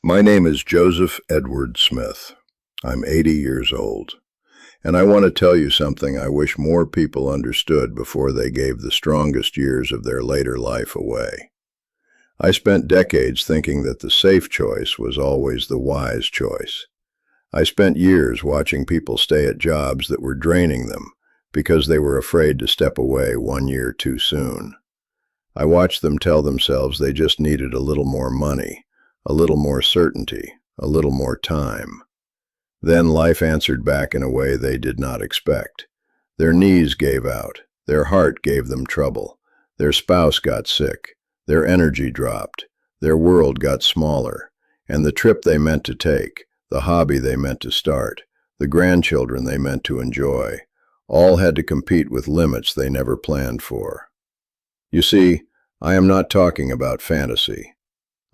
My name is Joseph Edward Smith. I'm 80 years old, and I want to tell you something I wish more people understood before they gave the strongest years of their later life away. I spent decades thinking that the safe choice was always the wise choice. I spent years watching people stay at jobs that were draining them because they were afraid to step away 1 year too soon. I watched them tell themselves they just needed a little more money, a little more certainty, a little more time. Then life answered back in a way they did not expect. Their knees gave out, their heart gave them trouble, their spouse got sick, their energy dropped, their world got smaller, and the trip they meant to take, the hobby they meant to start, the grandchildren they meant to enjoy, all had to compete with limits they never planned for. You see, I am not talking about fantasy.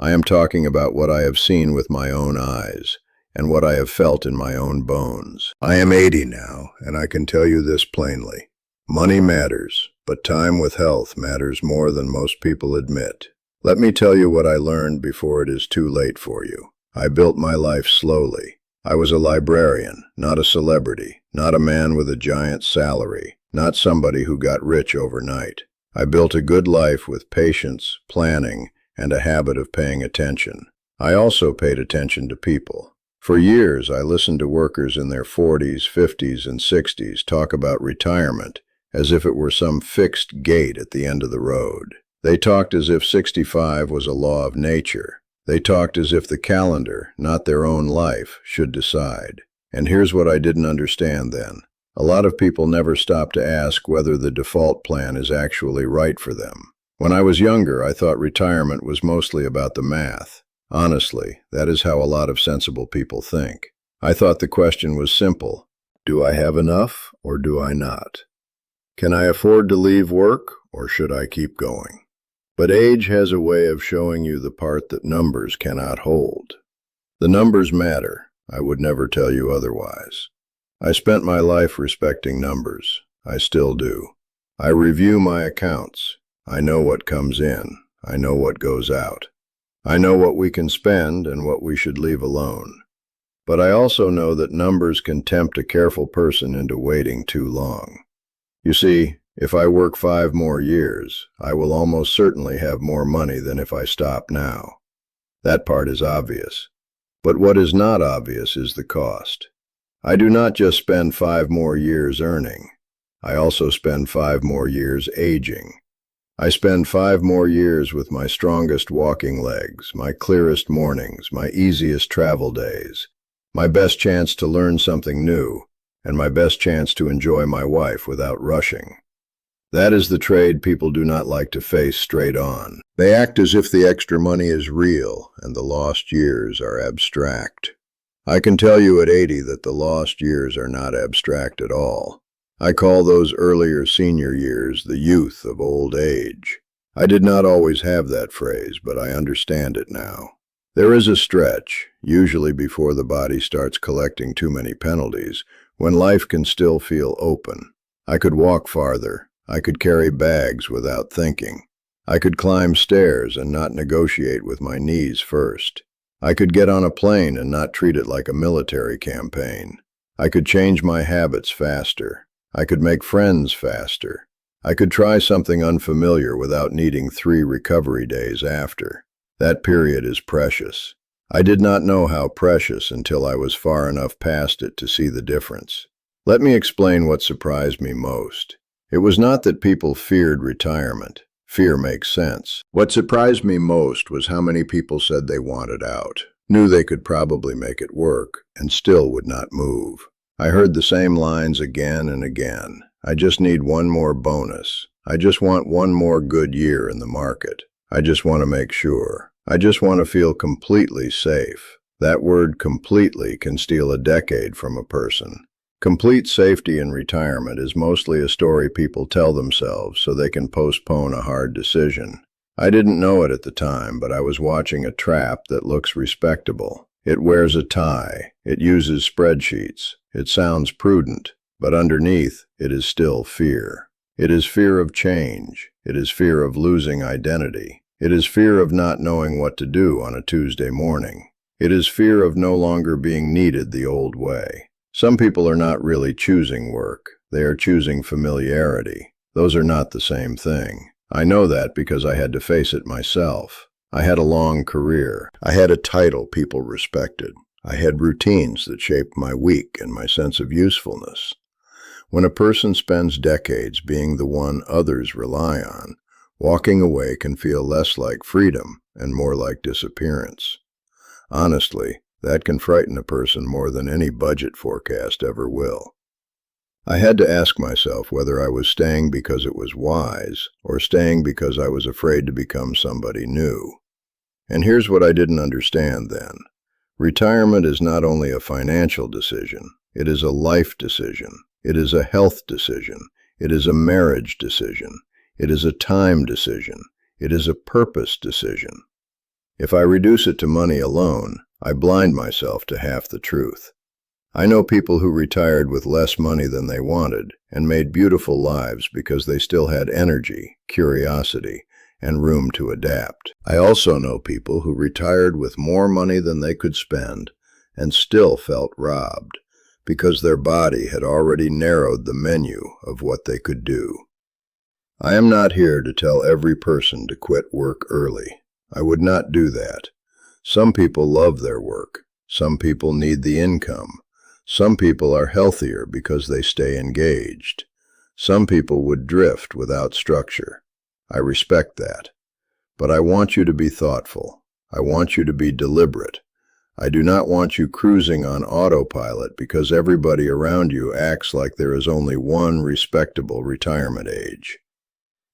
I am talking about what I have seen with my own eyes and what I have felt in my own bones. I am 80 now, and I can tell you this plainly. Money matters, but time with health matters more than most people admit. Let me tell you what I learned before it is too late for you. I built my life slowly. I was a librarian, not a celebrity, not a man with a giant salary, not somebody who got rich overnight. I built a good life with patience, planning, and a habit of paying attention. I also paid attention to people. For years, I listened to workers in their 40s, 50s, and 60s talk about retirement as if it were some fixed gate at the end of the road. They talked as if 65 was a law of nature. They talked as if the calendar, not their own life, should decide. And here's what I didn't understand then. A lot of people never stop to ask whether the default plan is actually right for them. When I was younger, I thought retirement was mostly about the math. Honestly, that is how a lot of sensible people think. I thought the question was simple. Do I have enough or do I not? Can I afford to leave work or should I keep going? But age has a way of showing you the part that numbers cannot hold. The numbers matter. I would never tell you otherwise. I spent my life respecting numbers. I still do. I review my accounts. I know what comes in. I know what goes out. I know what we can spend and what we should leave alone. But I also know that numbers can tempt a careful person into waiting too long. You see, if I work 5 more years, I will almost certainly have more money than if I stop now. That part is obvious. But what is not obvious is the cost. I do not just spend 5 more years earning. I also spend 5 more years aging. I spend 5 more years with my strongest walking legs, my clearest mornings, my easiest travel days, my best chance to learn something new, and my best chance to enjoy my wife without rushing. That is the trade people do not like to face straight on. They act as if the extra money is real and the lost years are abstract. I can tell you at 80 that the lost years are not abstract at all. I call those earlier senior years the youth of old age. I did not always have that phrase, but I understand it now. There is a stretch, usually before the body starts collecting too many penalties, when life can still feel open. I could walk farther. I could carry bags without thinking. I could climb stairs and not negotiate with my knees first. I could get on a plane and not treat it like a military campaign. I could change my habits faster. I could make friends faster. I could try something unfamiliar without needing 3 recovery days after. That period is precious. I did not know how precious until I was far enough past it to see the difference. Let me explain what surprised me most. It was not that people feared retirement. Fear makes sense. What surprised me most was how many people said they wanted out, knew they could probably make it work, and still would not move. I heard the same lines again and again. I just need one more bonus. I just want one more good year in the market. I just want to make sure. I just want to feel completely safe. That word completely can steal a decade from a person. Complete safety in retirement is mostly a story people tell themselves so they can postpone a hard decision. I didn't know it at the time, but I was watching a trap that looks respectable. It wears a tie. It uses spreadsheets. It sounds prudent, but underneath it is still fear. It is fear of change. It is fear of losing identity. It is fear of not knowing what to do on a Tuesday morning. It is fear of no longer being needed the old way. Some people are not really choosing work. They are choosing familiarity. Those are not the same thing. I know that because I had to face it myself. I had a long career. I had a title people respected. I had routines that shaped my week and my sense of usefulness. When a person spends decades being the one others rely on, walking away can feel less like freedom and more like disappearance. Honestly, that can frighten a person more than any budget forecast ever will. I had to ask myself whether I was staying because it was wise or staying because I was afraid to become somebody new. And here's what I didn't understand then. Retirement is not only a financial decision, it is a life decision. It is a health decision. It is a marriage decision. It is a time decision. It is a purpose decision. If I reduce it to money alone, I blind myself to half the truth. I know people who retired with less money than they wanted and made beautiful lives because they still had energy, curiosity, and room to adapt. I also know people who retired with more money than they could spend and still felt robbed because their body had already narrowed the menu of what they could do. I am not here to tell every person to quit work early. I would not do that. Some people love their work. Some people need the income. Some people are healthier because they stay engaged. Some people would drift without structure. I respect that. But I want you to be thoughtful. I want you to be deliberate. I do not want you cruising on autopilot because everybody around you acts like there is only one respectable retirement age.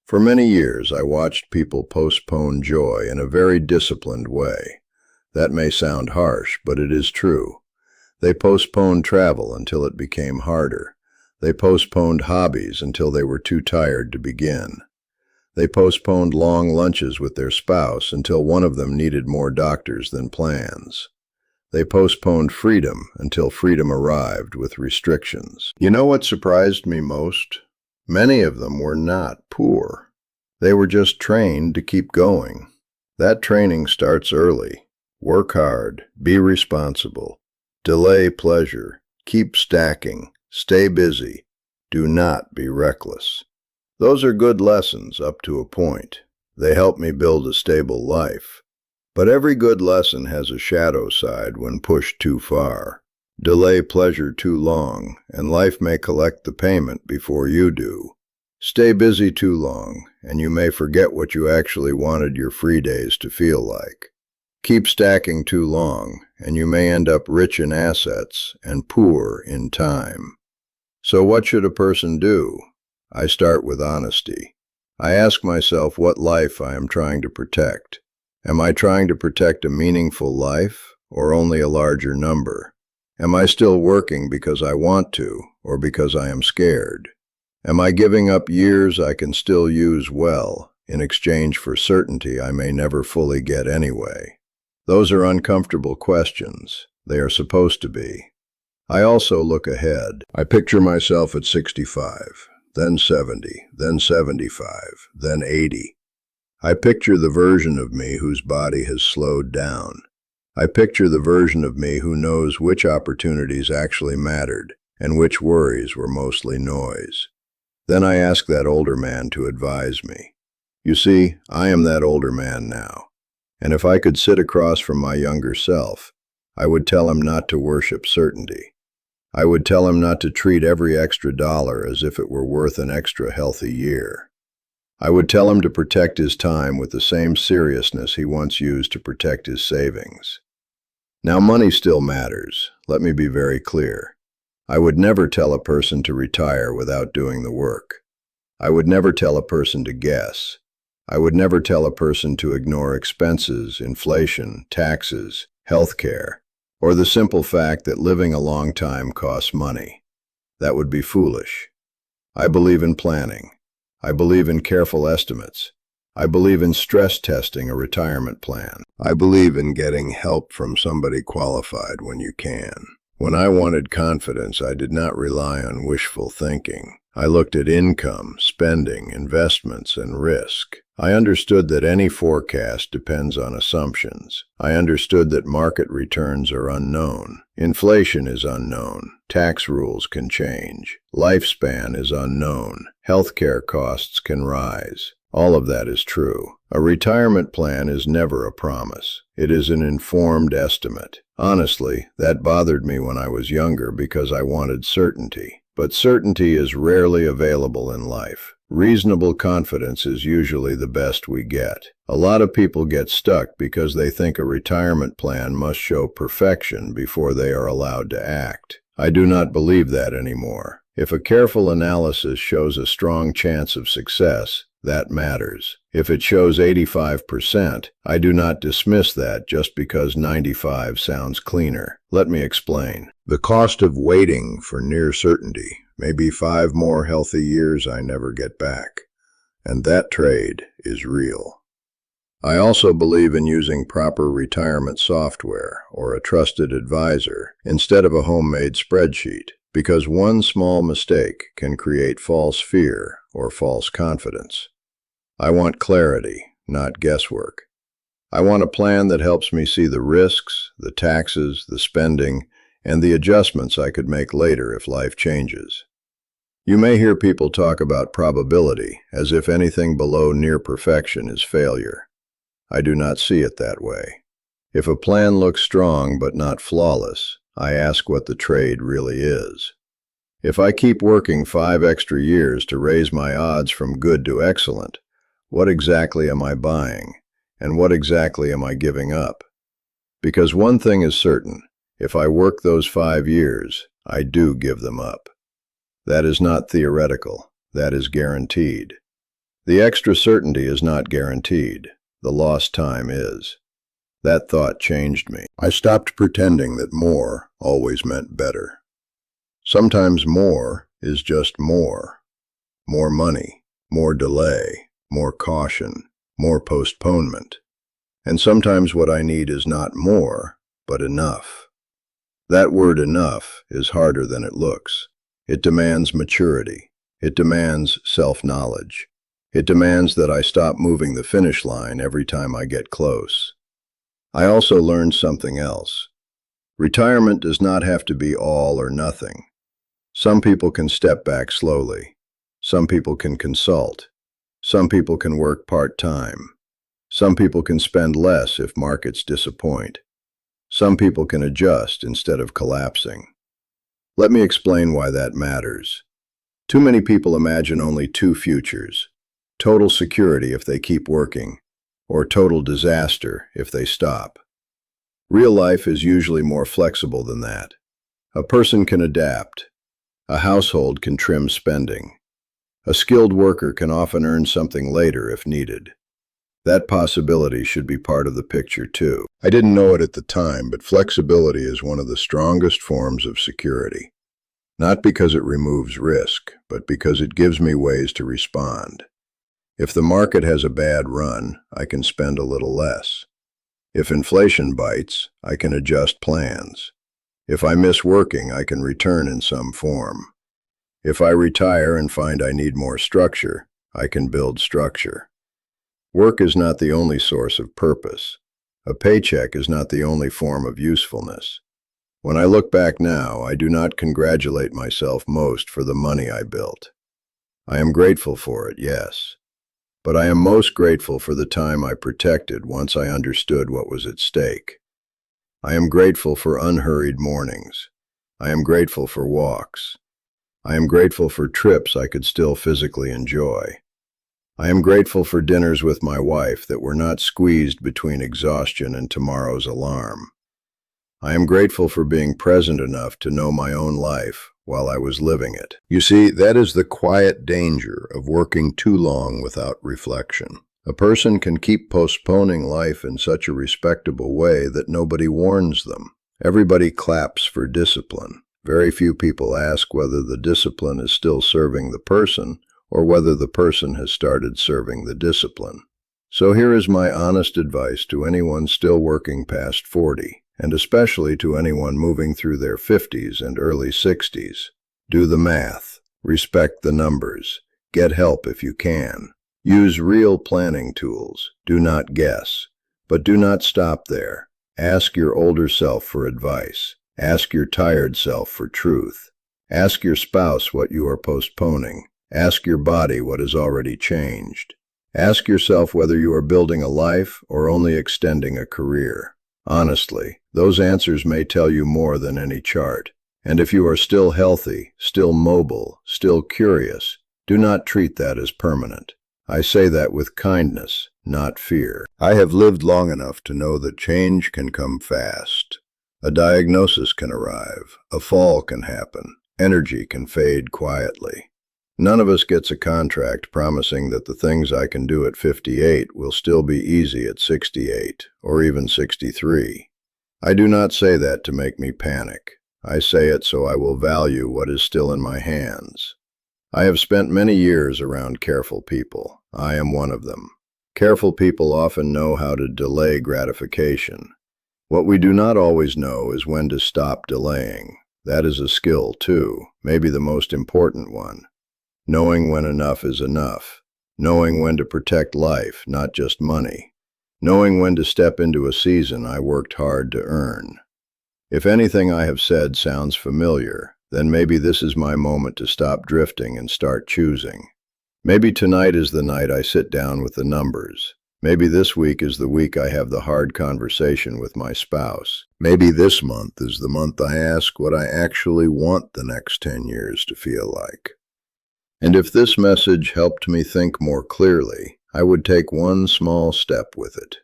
For many years, I watched people postpone joy in a very disciplined way. That may sound harsh, but it is true. They postponed travel until it became harder. They postponed hobbies until they were too tired to begin. They postponed long lunches with their spouse until one of them needed more doctors than plans. They postponed freedom until freedom arrived with restrictions. You know what surprised me most? Many of them were not poor. They were just trained to keep going. That training starts early. Work hard, be responsible, delay pleasure, keep stacking, stay busy, do not be reckless. Those are good lessons up to a point. They help me build a stable life. But every good lesson has a shadow side when pushed too far. Delay pleasure too long, and life may collect the payment before you do. Stay busy too long, and you may forget what you actually wanted your free days to feel like. Keep stacking too long, and you may end up rich in assets and poor in time. So what should a person do? I start with honesty. I ask myself what life I am trying to protect. Am I trying to protect a meaningful life, or only a larger number? Am I still working because I want to, or because I am scared? Am I giving up years I can still use well, in exchange for certainty I may never fully get anyway? Those are uncomfortable questions. They are supposed to be. I also look ahead. I picture myself at 65, then 70, then 75, then 80. I picture the version of me whose body has slowed down. I picture the version of me who knows which opportunities actually mattered and which worries were mostly noise. Then I ask that older man to advise me. You see, I am that older man now. And if I could sit across from my younger self, I would tell him not to worship certainty. I would tell him not to treat every extra dollar as if it were worth an extra healthy year. I would tell him to protect his time with the same seriousness he once used to protect his savings. Now, money still matters. Let me be very clear. I would never tell a person to retire without doing the work. I would never tell a person to guess. I would never tell a person to ignore expenses, inflation, taxes, health care, or the simple fact that living a long time costs money. That would be foolish. I believe in planning. I believe in careful estimates. I believe in stress testing a retirement plan. I believe in getting help from somebody qualified when you can. When I wanted confidence, I did not rely on wishful thinking. I looked at income, spending, investments, and risk. I understood that any forecast depends on assumptions. I understood that market returns are unknown. Inflation is unknown. Tax rules can change. Lifespan is unknown. Healthcare costs can rise. All of that is true. A retirement plan is never a promise. It is an informed estimate. Honestly, that bothered me when I was younger because I wanted certainty. But certainty is rarely available in life. Reasonable confidence is usually the best we get. A lot of people get stuck because they think a retirement plan must show perfection before they are allowed to act. I do not believe that anymore. If a careful analysis shows a strong chance of success, that matters. If it shows 85%, I do not dismiss that just because 95 sounds cleaner. Let me explain. The cost of waiting for near certainty may be 5 more healthy years I never get back, and that trade is real. I also believe in using proper retirement software or a trusted advisor instead of a homemade spreadsheet, because one small mistake can create false fear or false confidence. I want clarity, not guesswork. I want a plan that helps me see the risks, the taxes, the spending, and the adjustments I could make later if life changes. You may hear people talk about probability as if anything below near perfection is failure. I do not see it that way. If a plan looks strong but not flawless, I ask what the trade really is. If I keep working 5 extra years to raise my odds from good to excellent, what exactly am I buying, and what exactly am I giving up? Because one thing is certain, if I work those 5 years, I do give them up. That is not theoretical, that is guaranteed. The extra certainty is not guaranteed, the lost time is. That thought changed me. I stopped pretending that more always meant better. Sometimes more is just more. More money, more delay, more caution, more postponement. And sometimes what I need is not more, but enough. That word enough is harder than it looks. It demands maturity. It demands self-knowledge. It demands that I stop moving the finish line every time I get close. I also learned something else. Retirement does not have to be all or nothing. Some people can step back slowly. Some people can consult. Some people can work part-time. Some people can spend less if markets disappoint. Some people can adjust instead of collapsing. Let me explain why that matters. Too many people imagine only 2 futures: total security if they keep working, or total disaster if they stop. Real life is usually more flexible than that. A person can adapt. A household can trim spending. A skilled worker can often earn something later if needed. That possibility should be part of the picture too. I didn't know it at the time, but flexibility is one of the strongest forms of security. Not because it removes risk, but because it gives me ways to respond. If the market has a bad run, I can spend a little less. If inflation bites, I can adjust plans. If I miss working, I can return in some form. If I retire and find I need more structure, I can build structure. Work is not the only source of purpose. A paycheck is not the only form of usefulness. When I look back now, I do not congratulate myself most for the money I built. I am grateful for it, yes. But I am most grateful for the time I protected once I understood what was at stake. I am grateful for unhurried mornings. I am grateful for walks. I am grateful for trips I could still physically enjoy. I am grateful for dinners with my wife that were not squeezed between exhaustion and tomorrow's alarm. I am grateful for being present enough to know my own life while I was living it. You see, that is the quiet danger of working too long without reflection. A person can keep postponing life in such a respectable way that nobody warns them. Everybody claps for discipline. Very few people ask whether the discipline is still serving the person or whether the person has started serving the discipline. So here is my honest advice to anyone still working past 40, and especially to anyone moving through their 50s and early 60s. Do the math. Respect the numbers. Get help if you can. Use real planning tools. Do not guess. But do not stop there. Ask your older self for advice. Ask your tired self for truth. Ask your spouse what you are postponing. Ask your body what has already changed. Ask yourself whether you are building a life or only extending a career. Honestly, those answers may tell you more than any chart. And if you are still healthy, still mobile, still curious, do not treat that as permanent. I say that with kindness, not fear. I have lived long enough to know that change can come fast. A diagnosis can arrive. A fall can happen. Energy can fade quietly. None of us gets a contract promising that the things I can do at 58 will still be easy at 68 or even 63. I do not say that to make me panic. I say it so I will value what is still in my hands. I have spent many years around careful people. I am one of them. Careful people often know how to delay gratification. What we do not always know is when to stop delaying. That is a skill, too, maybe the most important one. Knowing when enough is enough. Knowing when to protect life, not just money. Knowing when to step into a season I worked hard to earn. If anything I have said sounds familiar, then maybe this is my moment to stop drifting and start choosing. Maybe tonight is the night I sit down with the numbers. Maybe this week is the week I have the hard conversation with my spouse. Maybe this month is the month I ask what I actually want the next 10 years to feel like. And if this message helped me think more clearly, I would take one small step with it.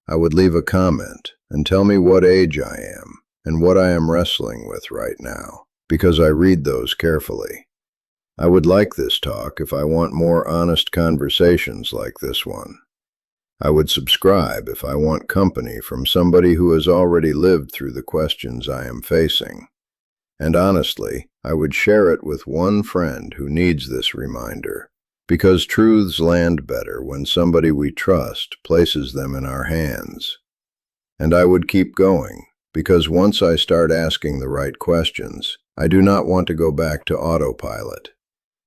I would leave a comment and tell me what age I am and what I am wrestling with right now, because I read those carefully. I would like this talk if I want more honest conversations like this one. I would subscribe if I want company from somebody who has already lived through the questions I am facing. And honestly, I would share it with one friend who needs this reminder, because truths land better when somebody we trust places them in our hands. And I would keep going, because once I start asking the right questions, I do not want to go back to autopilot.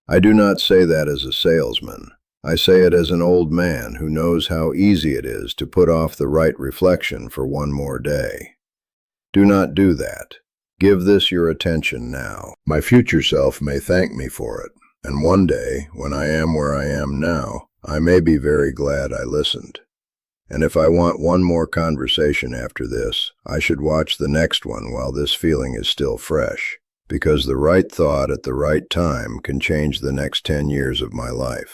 I do not say that as a salesman. I say it as an old man who knows how easy it is to put off the right reflection for one more day. Do not do that. Give this your attention now. My future self may thank me for it, and one day, when I am where I am now, I may be very glad I listened. And if I want one more conversation after this, I should watch the next one while this feeling is still fresh, because the right thought at the right time can change the next 10 years of my life.